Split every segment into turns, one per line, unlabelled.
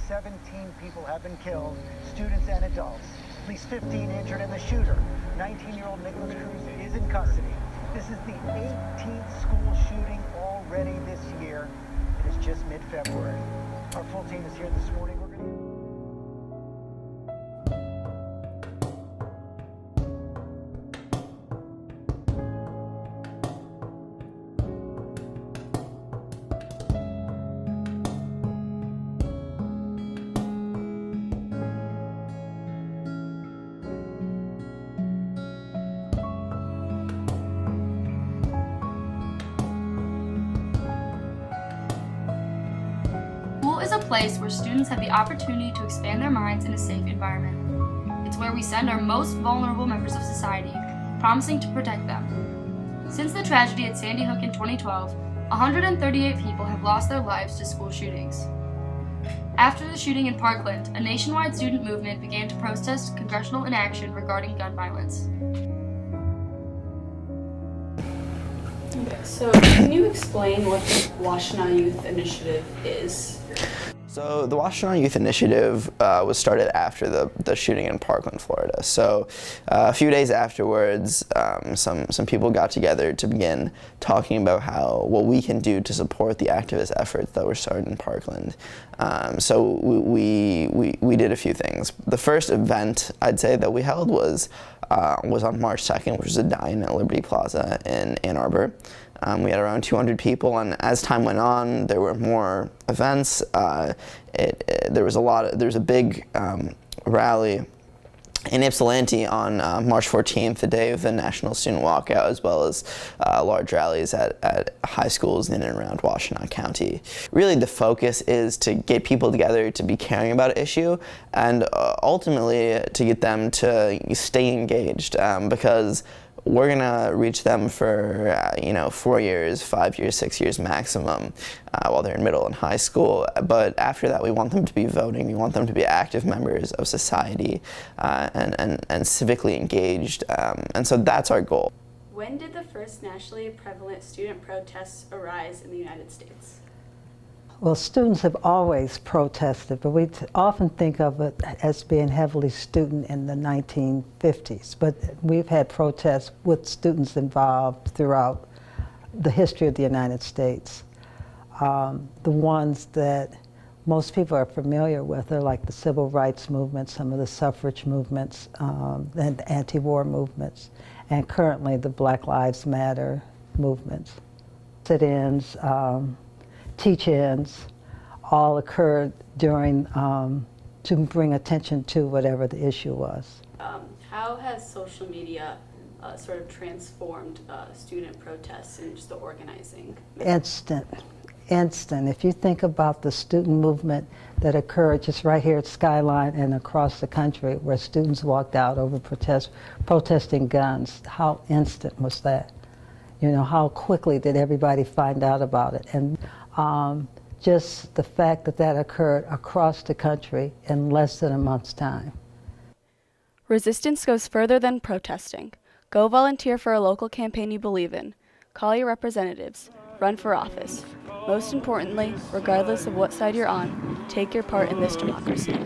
17 people have been killed, students and adults. At least 15 injured, and the shooter, 19-year-old Nicholas Cruz, is in custody. This is the 18th school shooting already this year. It is just mid-February. Our full team is here this morning. We're going to...
School is a place where students have the opportunity to expand their minds in a safe environment. It's where we send our most vulnerable members of society, promising to protect them. Since the tragedy at Sandy Hook in 2012, 138 people have lost their lives to school shootings. After the shooting in Parkland, a nationwide student movement began to protest congressional inaction regarding gun violence.
Okay, so can you explain what the Washtenaw Youth Initiative is?
So the Washtenaw Youth Initiative was started after the shooting in Parkland, Florida. So a few days afterwards, some people got together to begin talking about what we can do to support the activist efforts that were started in Parkland. So we did a few things. The first event I'd say that we held was on March 2nd, which was a dine at Liberty Plaza in Ann Arbor. We had around 200 people, and as time went on, there were more events. There was a big rally in Ypsilanti on March 14th, the day of the National Student Walkout, as well as large rallies at high schools in and around Washtenaw County. Really, the focus is to get people together to be caring about an issue, and ultimately to get them to stay engaged, because we're gonna reach them for 4 years, 5 years, 6 years maximum while they're in middle and high school. But after that, we want them to be voting. We want them to be active members of society and civically engaged. And so that's our goal.
When did the first nationally prevalent student protests arise in the United States?
Well, students have always protested, but we often think of it as being heavily student in the 1950s. But we've had protests with students involved throughout the history of the United States. The ones that most people are familiar with are like the civil rights movement, some of the suffrage movements, and anti-war movements, and currently the Black Lives Matter movements. Sit-ins, teach-ins all occurred during to bring attention to whatever the issue was.
How has social media sort of transformed student protests and just the organizing?
Instant. If you think about the student movement that occurred just right here at Skyline and across the country, where students walked out over protesting guns, how instant was that? How quickly did everybody find out about it? And just the fact that occurred across the country in less than a month's time.
Resistance goes further than protesting. Go volunteer for a local campaign you believe in. Call your representatives. Run for office. Most importantly, regardless of what side you're on, take your part in this democracy.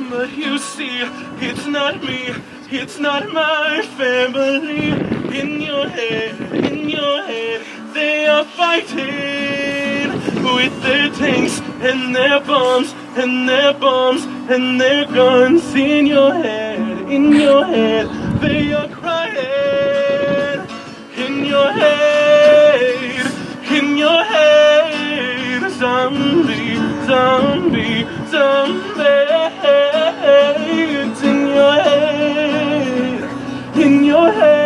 But you see, it's not me, it's not my family. In your head, they are fighting with their tanks and their bombs and their guns. In your head, they are crying. In your head, zombie. It's in your head.